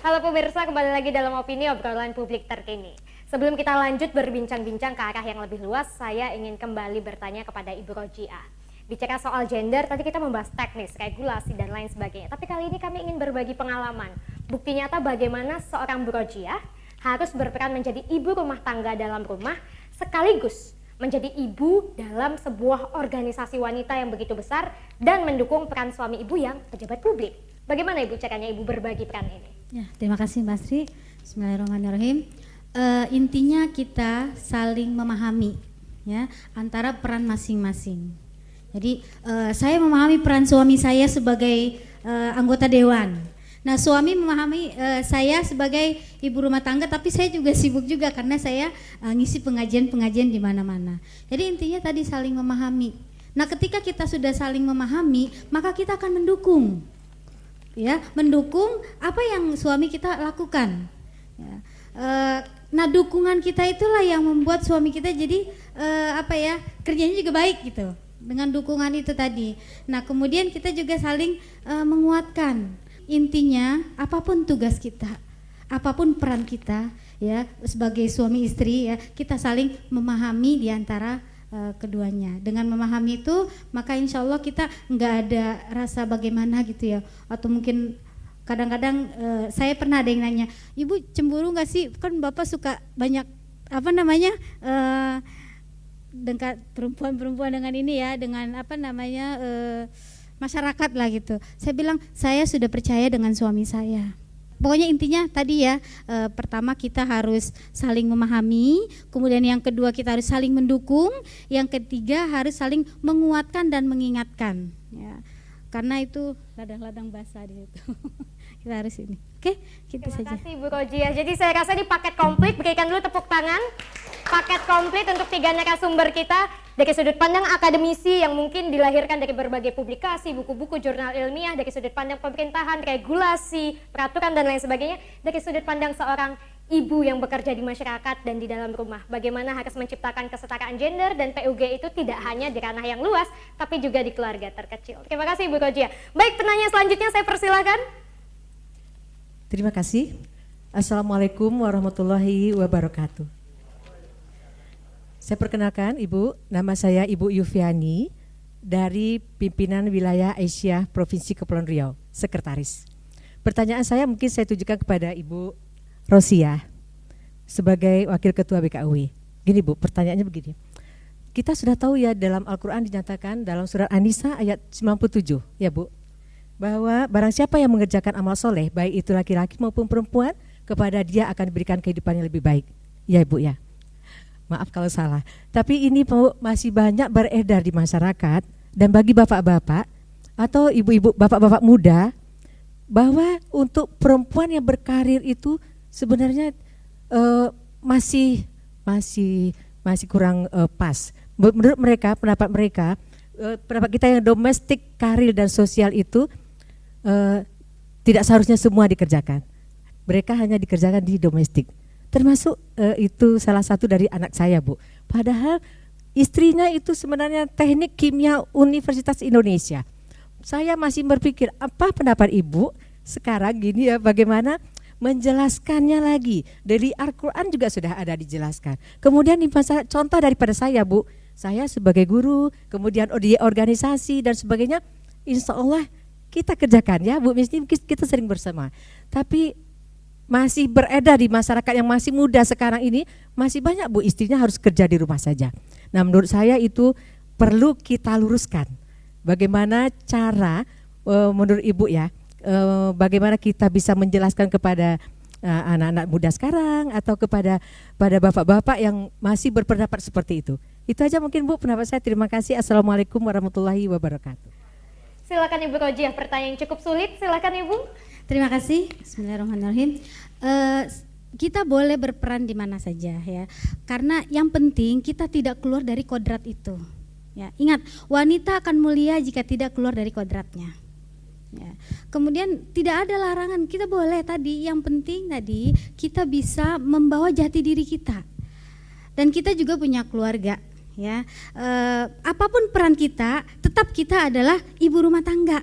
Halo pemirsa, kembali lagi dalam opini obrolan publik terkini. Sebelum kita lanjut berbincang-bincang ke arah yang lebih luas, saya ingin kembali bertanya kepada Ibu Rojiah. Bicara soal gender, tadi kita membahas teknis, regulasi, dan lain sebagainya. Tapi kali ini kami ingin berbagi pengalaman. Bukti nyata bagaimana seorang Bu Rojiah harus berperan menjadi ibu rumah tangga dalam rumah, sekaligus menjadi ibu dalam sebuah organisasi wanita yang begitu besar dan mendukung peran suami ibu yang pejabat publik. Bagaimana Ibu caranya Ibu berbagi peran ini? Ya, terima kasih Mbak Sri. Bismillahirrahmanirrahim. Intinya kita saling memahami ya antara peran masing-masing. Jadi saya memahami peran suami saya sebagai anggota dewan. Nah, suami memahami saya sebagai ibu rumah tangga, tapi saya juga sibuk juga karena saya ngisi pengajian-pengajian di mana-mana. Jadi intinya tadi saling memahami. Nah, ketika kita sudah saling memahami, maka kita akan mendukung. Ya, mendukung apa yang suami kita lakukan. Ya. Nah, dukungan kita itulah yang membuat suami kita jadi kerjanya juga baik gitu. Dengan dukungan itu tadi. Nah, kemudian kita juga saling menguatkan. Intinya apapun tugas kita, apapun peran kita, ya sebagai suami istri ya, kita saling memahami di antara keduanya. Dengan memahami itu, maka insya Allah kita nggak ada rasa bagaimana gitu ya, atau mungkin kadang-kadang saya pernah ada yang nanya, ibu cemburu nggak sih, kan bapak suka banyak dengan perempuan-perempuan dengan ini ya, dengan masyarakat lah gitu. Saya bilang saya sudah percaya dengan suami saya. Pokoknya intinya tadi ya, pertama kita harus saling memahami, kemudian yang kedua kita harus saling mendukung, yang ketiga harus saling menguatkan dan mengingatkan. Ya, karena itu ladang-ladang basah di situ. Kita harus ini. Oke, gitu saja. Terima kasih Bu Rojiah. Jadi saya rasa di paket komplit, berikan dulu tepuk tangan. Paket komplit untuk 3 narasumber kita dari sudut pandang akademisi yang mungkin dilahirkan dari berbagai publikasi, buku-buku, jurnal ilmiah, dari sudut pandang pemerintahan, regulasi, peraturan dan lain sebagainya, dari sudut pandang seorang ibu yang bekerja di masyarakat dan di dalam rumah. Bagaimana harus menciptakan kesetaraan gender dan PUG itu tidak hanya di ranah yang luas, tapi juga di keluarga terkecil. Terima kasih Bu Rojiah. Baik, penanya selanjutnya saya persilakan. Terima kasih. Assalamualaikum warahmatullahi wabarakatuh. Saya perkenalkan Ibu, nama saya Ibu Yufiani dari Pimpinan Wilayah Aisyah Provinsi Kepulauan Riau, Sekretaris. Pertanyaan saya mungkin saya tujukan kepada Ibu Rojiah sebagai Wakil Ketua BKUI. Gini Bu, pertanyaannya begini. Kita sudah tahu ya dalam Al-Quran dinyatakan dalam surat An-Nisa ayat 97 ya Bu, bahwa barang siapa yang mengerjakan amal soleh, baik itu laki-laki maupun perempuan, kepada dia akan diberikan kehidupan yang lebih baik. Ya Ibu ya. Maaf kalau salah. Tapi ini masih banyak beredar di masyarakat dan bagi bapak-bapak atau ibu-ibu, bapak-bapak muda, bahwa untuk perempuan yang berkarir itu sebenarnya masih kurang pas. Menurut mereka, pendapat kita yang domestik, karir dan sosial itu tidak seharusnya semua dikerjakan. Mereka hanya dikerjakan di domestik. Termasuk itu salah satu dari anak saya Bu. Padahal istrinya itu sebenarnya teknik kimia Universitas Indonesia. Saya masih berpikir apa pendapat Ibu sekarang gini ya, bagaimana menjelaskannya lagi. Dari Al-Quran juga sudah ada dijelaskan. Kemudian contoh daripada saya Bu, saya sebagai guru, kemudian di organisasi dan sebagainya, insya Allah kita kerjakan ya Bu, mesti kita sering bersama. Tapi masih beredar di masyarakat yang masih muda sekarang ini, masih banyak Bu istrinya harus kerja di rumah saja. Nah menurut saya itu perlu kita luruskan. Bagaimana cara menurut Ibu ya, bagaimana kita bisa menjelaskan kepada anak-anak muda sekarang atau kepada bapak-bapak yang masih berpendapat seperti itu. Itu aja mungkin Bu pendapat saya. Terima kasih. Assalamualaikum warahmatullahi wabarakatuh. Silakan Ibu Rojiah, pertanyaan yang cukup sulit. Silakan Ibu. Terima kasih. Bismillahirrahmanirrahim. Kita boleh berperan di mana saja ya. Karena yang penting kita tidak keluar dari kodrat itu. Ya, ingat, wanita akan mulia jika tidak keluar dari kodratnya. Ya. Kemudian tidak ada larangan, kita boleh tadi, yang penting tadi kita bisa membawa jati diri kita. Dan kita juga punya keluarga. Ya, apapun peran kita, tetap kita adalah ibu rumah tangga.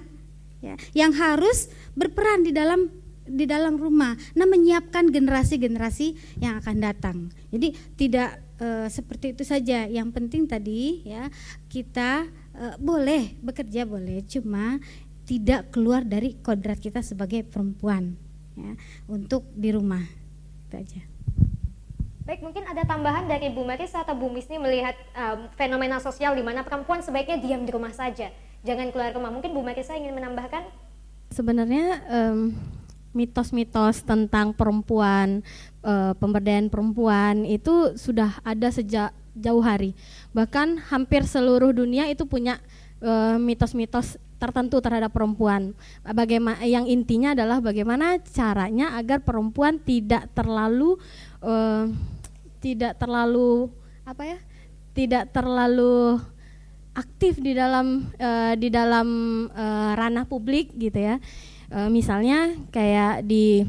Ya, yang harus berperan di dalam di dalam rumah. Nah, menyiapkan generasi-generasi yang akan datang. Jadi tidak seperti itu saja. Yang penting tadi ya, kita boleh bekerja boleh, cuma tidak keluar dari kodrat kita sebagai perempuan ya, untuk di rumah. Itu aja. Baik, mungkin ada tambahan dari Bu Maris atau Bu Misni melihat fenomena sosial di mana perempuan sebaiknya diam di rumah saja, jangan keluar rumah. Mungkin Bu Marisa ingin menambahkan? Sebenarnya mitos-mitos tentang perempuan, pemberdayaan perempuan itu sudah ada sejak jauh hari. Bahkan hampir seluruh dunia itu punya mitos-mitos tertentu terhadap perempuan. Bagaimana yang intinya adalah bagaimana caranya agar perempuan tidak terlalu tidak terlalu aktif di dalam ranah publik gitu ya. Misalnya kayak di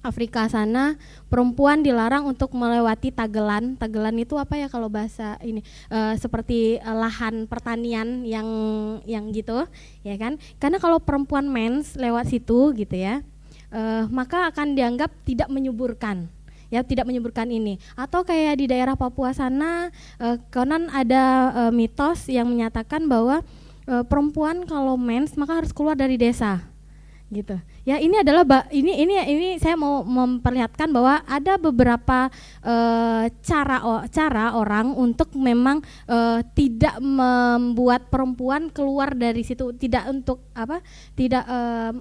Afrika sana perempuan dilarang untuk melewati tagelan. Tagelan itu apa ya kalau bahasa ini? Seperti lahan pertanian yang gitu, ya kan? Karena kalau perempuan mens lewat situ gitu ya, maka akan dianggap tidak menyuburkan. Ya, tidak menyuburkan ini. Atau kayak di daerah Papua sana, konon ada mitos yang menyatakan bahwa perempuan kalau mens maka harus keluar dari desa. Gitu. Ya, ini adalah ini saya mau memperlihatkan bahwa ada beberapa cara orang untuk memang tidak membuat perempuan keluar dari situ, tidak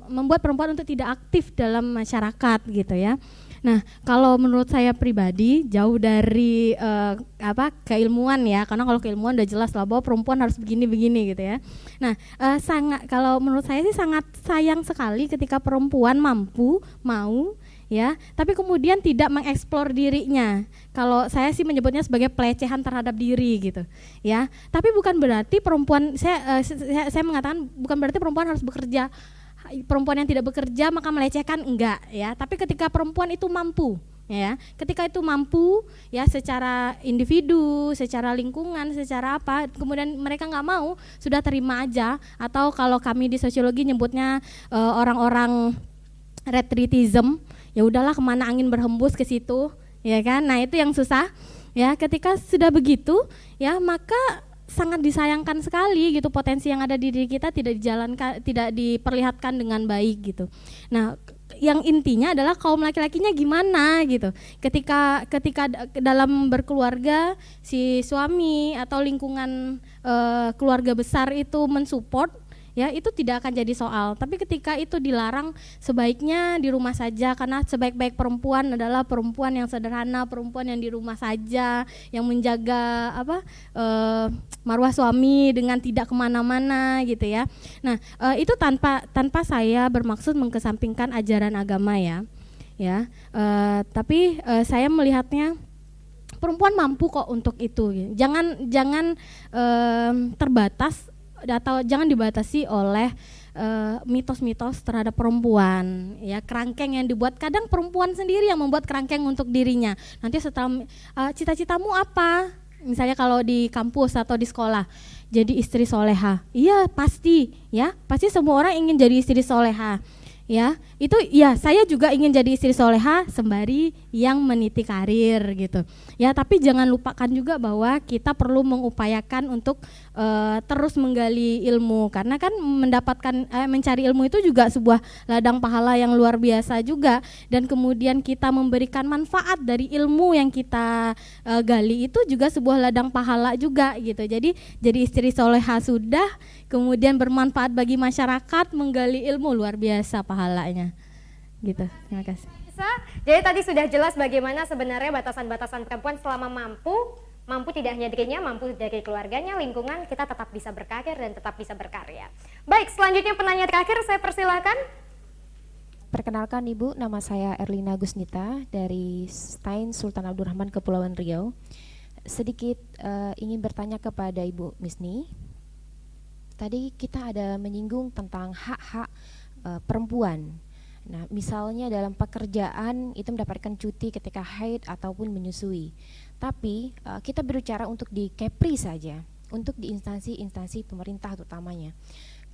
membuat perempuan untuk tidak aktif dalam masyarakat gitu ya. Nah, kalau menurut saya pribadi jauh dari keilmuan ya, karena kalau keilmuan udah jelas lah bahwa perempuan harus begini-begini gitu ya. Nah, kalau menurut saya sih sangat sayang sekali ketika perempuan mau ya, tapi kemudian tidak mengeksplor dirinya. Kalau saya sih menyebutnya sebagai pelecehan terhadap diri gitu ya. Tapi bukan berarti perempuan saya mengatakan bukan berarti perempuan harus bekerja. Perempuan yang tidak bekerja maka melecehkan, enggak ya, tapi ketika perempuan itu mampu ya, ketika itu mampu ya secara individu, secara lingkungan, secara apa, kemudian mereka nggak mau, sudah terima aja, atau kalau kami di sosiologi nyebutnya orang-orang retreatism, ya udahlah kemana angin berhembus ke situ ya kan. Nah, itu yang susah ya, ketika sudah begitu ya maka sangat disayangkan sekali gitu, potensi yang ada di diri kita tidak dijalankan, tidak diperlihatkan dengan baik gitu. Nah, yang intinya adalah kaum laki-lakinya gimana gitu. Ketika dalam berkeluarga si suami atau lingkungan keluarga besar itu mensupport ya, itu tidak akan jadi soal. Tapi ketika itu dilarang, sebaiknya di rumah saja, karena sebaik-baik perempuan adalah perempuan yang sederhana, perempuan yang di rumah saja, yang menjaga marwah suami dengan tidak kemana-mana gitu ya. Nah, itu tanpa saya bermaksud mengkesampingkan ajaran agama ya. Tapi saya melihatnya perempuan mampu kok untuk itu. Jangan terbatas atau jangan dibatasi oleh mitos-mitos terhadap perempuan ya, kerangkeng yang dibuat. Kadang perempuan sendiri yang membuat kerangkeng untuk dirinya. Nanti setelah cita-citamu apa? Misalnya kalau di kampus atau di sekolah, jadi istri soleha. Iya pasti semua orang ingin jadi istri soleha. Ya, itu ya, saya juga ingin jadi istri soleha sembari yang meniti karir gitu. Ya, tapi jangan lupakan juga bahwa kita perlu mengupayakan untuk terus menggali ilmu, karena kan mencari ilmu itu juga sebuah ladang pahala yang luar biasa juga, dan kemudian kita memberikan manfaat dari ilmu yang kita gali itu juga sebuah ladang pahala juga gitu. Jadi istri soleha sudah, kemudian bermanfaat bagi masyarakat, menggali ilmu, luar biasa pahalanya gitu. Terima kasih. Jadi tadi sudah jelas bagaimana sebenarnya batasan-batasan perempuan selama mampu tidak hanya dirinya, mampu dari keluarganya, lingkungan, kita tetap bisa berkarir dan tetap bisa berkarya. Baik, selanjutnya penanya terakhir saya persilahkan. Perkenalkan Ibu, nama saya Erlina Gusnita dari Stein Sultan Abdurrahman, Kepulauan Riau. Sedikit ingin bertanya kepada Ibu Misni. Tadi kita ada menyinggung tentang hak-hak perempuan. Nah, misalnya dalam pekerjaan itu mendapatkan cuti ketika haid ataupun menyusui. Tapi kita berbicara untuk di Kepri saja, untuk di instansi-instansi pemerintah utamanya.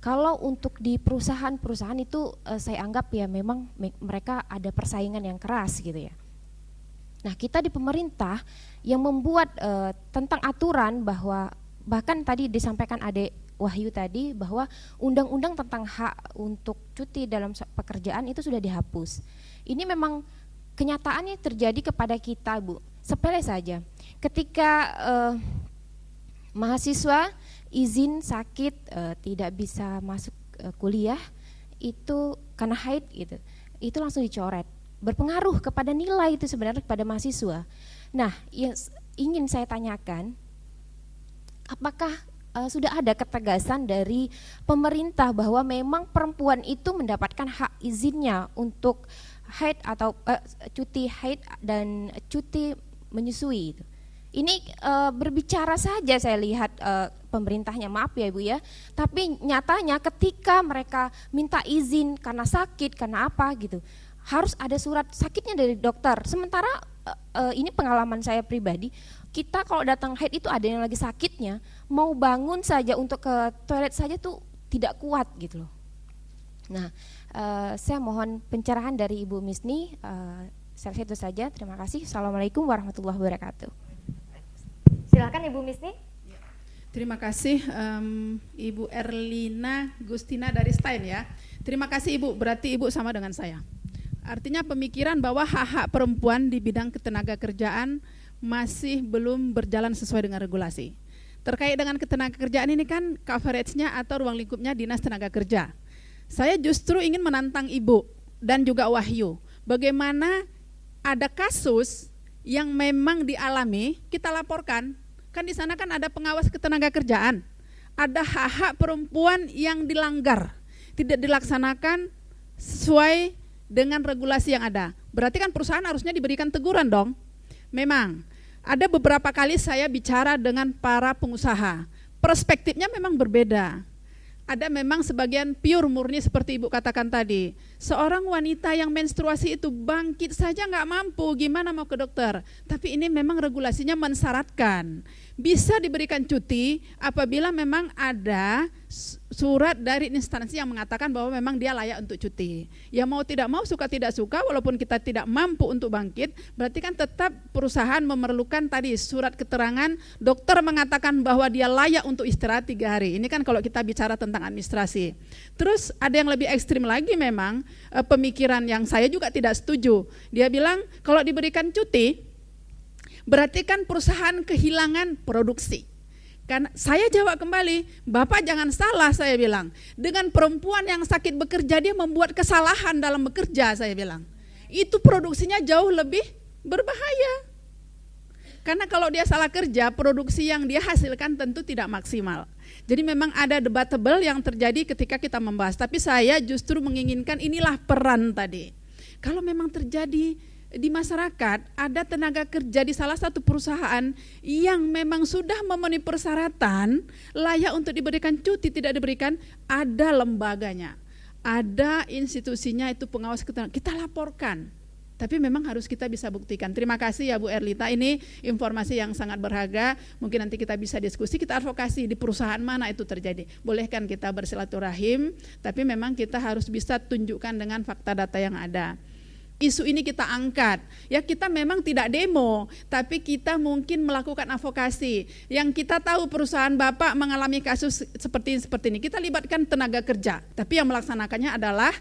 Kalau untuk di perusahaan-perusahaan itu saya anggap ya memang mereka ada persaingan yang keras gitu ya. Nah, kita di pemerintah yang membuat tentang aturan bahwa bahkan tadi disampaikan Adek Wahyu tadi bahwa undang-undang tentang hak untuk cuti dalam pekerjaan itu sudah dihapus. Ini memang kenyataannya terjadi kepada kita, Bu. Sepele saja. Ketika mahasiswa izin sakit tidak bisa masuk kuliah itu karena haid gitu, itu langsung dicoret. Berpengaruh kepada nilai itu sebenarnya kepada mahasiswa. Nah, yang ingin saya tanyakan, apakah sudah ada ketegasan dari pemerintah bahwa memang perempuan itu mendapatkan hak izinnya untuk haid atau cuti haid dan cuti menyusui itu. Ini berbicara saja saya lihat pemerintahnya, maaf ya Ibu ya, tapi nyatanya ketika mereka minta izin karena sakit, karena apa gitu, harus ada surat sakitnya dari dokter. Sementara ini pengalaman saya pribadi, kita kalau datang haid itu ada yang lagi sakitnya, mau bangun saja untuk ke toilet saja tuh tidak kuat gitu loh. Nah, saya mohon pencerahan dari Ibu Misni. Saya itu saja, terima kasih. Assalamualaikum warahmatullahi wabarakatuh. Silakan Ibu Misni. Terima kasih Ibu Erlina Gustina dari Stein ya. Terima kasih Ibu, berarti Ibu sama dengan saya. Artinya pemikiran bahwa hak-hak perempuan di bidang ketenaga kerjaan masih belum berjalan sesuai dengan regulasi. Terkait dengan ketenaga kerjaan ini kan coverage-nya atau ruang lingkupnya Dinas Tenaga Kerja. Saya justru ingin menantang Ibu dan juga Wahyu, bagaimana ada kasus yang memang dialami, kita laporkan. Kan di sana kan ada pengawas ketenaga kerjaan. Ada hak-hak perempuan yang dilanggar, tidak dilaksanakan sesuai dengan regulasi yang ada. Berarti kan perusahaan harusnya diberikan teguran dong. Memang ada beberapa kali saya bicara dengan para pengusaha, perspektifnya memang berbeda. Ada memang sebagian pure murni seperti Ibu katakan tadi, seorang wanita yang menstruasi itu bangkit saja nggak mampu, gimana mau ke dokter. Tapi ini memang regulasinya mensyaratkan bisa diberikan cuti apabila memang ada surat dari instansi yang mengatakan bahwa memang dia layak untuk cuti. Ya mau tidak mau, suka tidak suka, walaupun kita tidak mampu untuk bangkit, berarti kan tetap perusahaan memerlukan tadi surat keterangan dokter mengatakan bahwa dia layak untuk istirahat 3 hari. Ini kan kalau kita bicara tentang administrasi. Terus ada yang lebih ekstrim lagi memang pemikiran yang saya juga tidak setuju. Dia bilang kalau diberikan cuti berarti kan perusahaan kehilangan produksi. Kan saya jawab kembali, Bapak jangan salah, saya bilang. Dengan perempuan yang sakit bekerja dia membuat kesalahan dalam bekerja, saya bilang. Itu produksinya jauh lebih berbahaya. Karena kalau dia salah kerja, produksi yang dia hasilkan tentu tidak maksimal. Jadi memang ada debatable yang terjadi ketika kita membahas. Tapi saya justru menginginkan inilah peran tadi. Kalau memang terjadi di masyarakat, ada tenaga kerja di salah satu perusahaan yang memang sudah memenuhi persyaratan layak untuk diberikan cuti, tidak diberikan, ada lembaganya, ada institusinya, itu pengawas ketenagaan, kita laporkan. Tapi memang harus kita bisa buktikan. Terima kasih ya Bu Erlita, ini informasi yang sangat berharga. Mungkin nanti kita bisa diskusi, kita advokasi di perusahaan mana itu terjadi. Boleh kan kita bersilaturahim, tapi memang kita harus bisa tunjukkan dengan fakta data yang ada. Isu ini kita angkat, ya kita memang tidak demo, tapi kita mungkin melakukan advokasi. Yang kita tahu perusahaan Bapak mengalami kasus seperti ini, kita libatkan tenaga kerja, tapi yang melaksanakannya adalah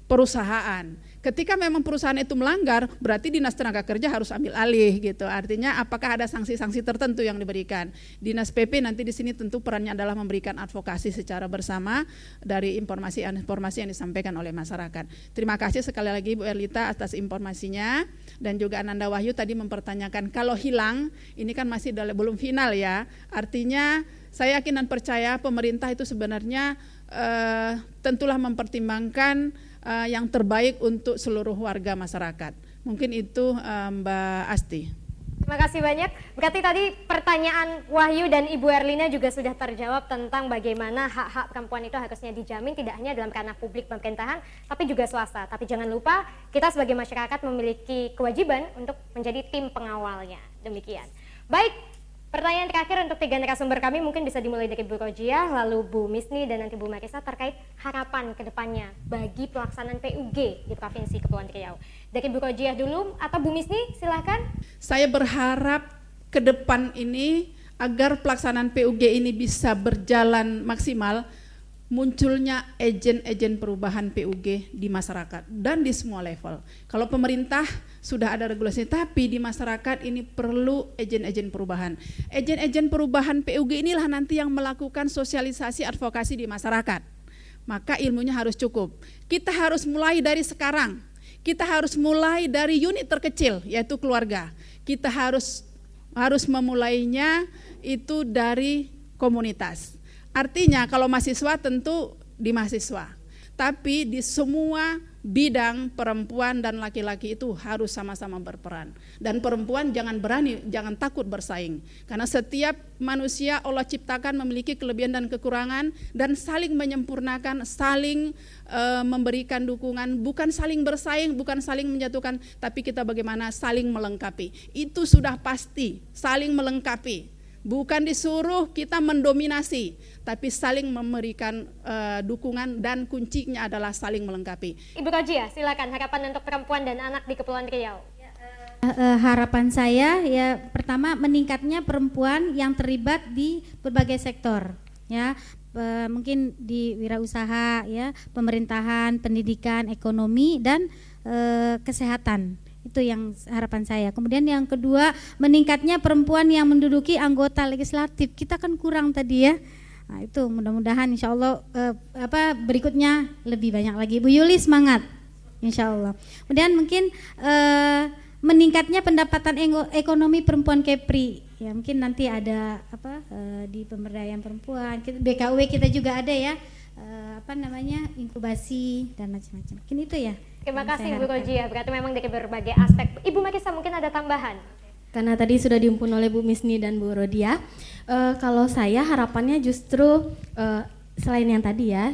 perusahaan. Ketika memang perusahaan itu melanggar, berarti Dinas Tenaga Kerja harus ambil alih gitu. Artinya apakah ada sanksi-sanksi tertentu yang diberikan. Dinas PP nanti di sini tentu perannya adalah memberikan advokasi secara bersama dari informasi-informasi yang disampaikan oleh masyarakat. Terima kasih sekali lagi Bu Erlita atas informasinya, dan juga Ananda Wahyu tadi mempertanyakan kalau hilang, ini kan masih belum final ya. Artinya saya yakin dan percaya pemerintah itu sebenarnya tentulah mempertimbangkan yang terbaik untuk seluruh warga masyarakat. Mungkin itu Mbak Asti. Terima kasih banyak. Berarti tadi pertanyaan Wahyu dan Ibu Erlina juga sudah terjawab tentang bagaimana hak-hak perempuan itu harusnya dijamin tidak hanya dalam ranah publik pemerintahan, tapi juga swasta. Tapi jangan lupa kita sebagai masyarakat memiliki kewajiban untuk menjadi tim pengawalnya. Demikian. Baik, Pertanyaan terakhir untuk 3 narasumber kami mungkin bisa dimulai dari Bu Rojiah, lalu Bu Misni, dan nanti Bu Marisa terkait harapan ke depannya bagi pelaksanaan PUG di Provinsi Kepulauan Riau. Dari Bu Rojiah dulu atau Bu Misni, silakan. Saya berharap ke depan ini agar pelaksanaan PUG ini bisa berjalan maksimal, munculnya agen-agen perubahan PUG di masyarakat dan di semua level. Kalau pemerintah sudah ada regulasi, tapi di masyarakat ini perlu agen-agen perubahan. Agen-agen perubahan PUG inilah nanti yang melakukan sosialisasi advokasi di masyarakat. Maka ilmunya harus cukup. Kita harus mulai dari sekarang. Kita harus mulai dari unit terkecil, yaitu keluarga. Kita harus memulainya itu dari komunitas. Artinya kalau mahasiswa tentu di mahasiswa, tapi di semua bidang perempuan dan laki-laki itu harus sama-sama berperan. Dan perempuan jangan takut bersaing. Karena setiap manusia Allah ciptakan memiliki kelebihan dan kekurangan dan saling menyempurnakan, saling memberikan dukungan, bukan saling bersaing, bukan saling menjatuhkan, tapi kita bagaimana saling melengkapi. Itu sudah pasti, saling melengkapi. Bukan disuruh kita mendominasi, tapi saling memberikan dukungan dan kuncinya adalah saling melengkapi. Ibu Rojiah, silakan harapan untuk perempuan dan anak di Kepulauan Riau. Harapan saya ya pertama meningkatnya perempuan yang terlibat di berbagai sektor ya, mungkin di wirausaha ya, pemerintahan, pendidikan, ekonomi dan kesehatan. Itu yang harapan saya. Kemudian yang kedua, meningkatnya perempuan yang menduduki anggota legislatif. Kita kan kurang tadi ya. Nah, itu mudah-mudahan insya Allah berikutnya lebih banyak lagi. Bu Yuli semangat, insya Allah. Kemudian mungkin meningkatnya pendapatan ekonomi perempuan Kepri. Ya mungkin nanti ada di pemberdayaan perempuan. BKW kita juga ada ya. Inkubasi dan macam-macam. Mungkin itu ya. Terima kasih Bu Rojiah, berarti memang dari berbagai aspek. Ibu Marisa mungkin ada tambahan? Karena tadi sudah dihimpun oleh Bu Misni dan Bu Rodia, kalau saya harapannya justru selain yang tadi ya,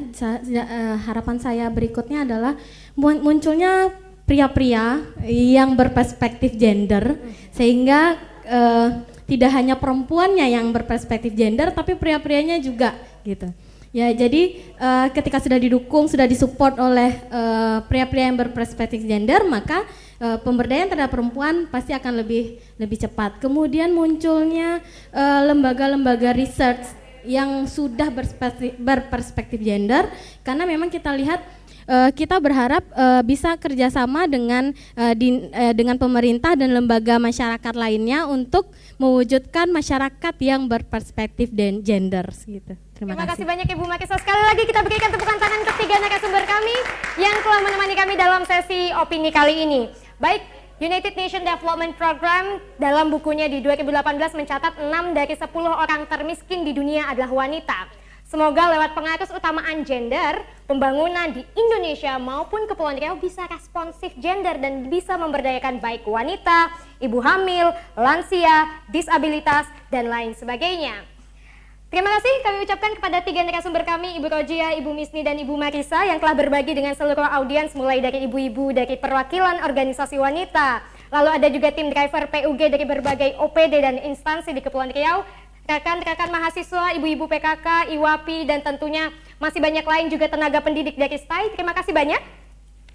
harapan saya berikutnya adalah munculnya pria-pria yang berperspektif gender, sehingga tidak hanya perempuannya yang berperspektif gender, tapi pria-prianya juga gitu. Ya, jadi ketika sudah didukung, sudah disupport oleh pria-pria yang berperspektif gender, maka pemberdayaan terhadap perempuan pasti akan lebih cepat. Kemudian munculnya lembaga-lembaga research yang sudah berperspektif gender, karena memang kita lihat kita berharap bisa kerjasama dengan pemerintah dan lembaga masyarakat lainnya untuk mewujudkan masyarakat yang berperspektif dan gender gitu. Terima kasih banyak Ibu Marisa. Sekali lagi kita berikan tepukan tangan untuk 3 narasumber kami yang telah menemani kami dalam sesi opini kali ini. Baik, United Nations Development Program dalam bukunya di 2018 mencatat 6 dari 10 orang termiskin di dunia adalah wanita. Semoga lewat pengaruh utamaan gender, pembangunan di Indonesia maupun Kepulauan Riau bisa responsif gender dan bisa memberdayakan baik wanita, ibu hamil, lansia, disabilitas, dan lain sebagainya. Terima kasih kami ucapkan kepada 3 narasumber kami, Ibu Rojiah, Ibu Misni, dan Ibu Marisa yang telah berbagi dengan seluruh audiens mulai dari ibu-ibu dari perwakilan organisasi wanita. Lalu ada juga tim driver PUG dari berbagai OPD dan instansi di Kepulauan Riau, rekan-rekan mahasiswa, ibu-ibu PKK, IWAPI, dan tentunya masih banyak lain juga tenaga pendidik dari STAI. Terima kasih banyak.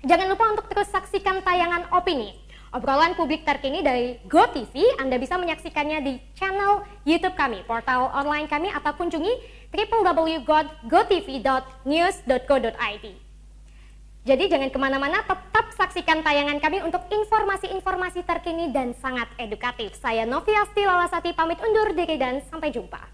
Jangan lupa untuk terus saksikan tayangan opini. Obrolan publik terkini dari GoTV, Anda bisa menyaksikannya di channel YouTube kami, portal online kami, atau kunjungi www.gotv.news.co.id. Jadi jangan kemana-mana, tetap saksikan tayangan kami untuk informasi-informasi terkini dan sangat edukatif. Saya Noviasti Lalasati pamit undur diri dan sampai jumpa.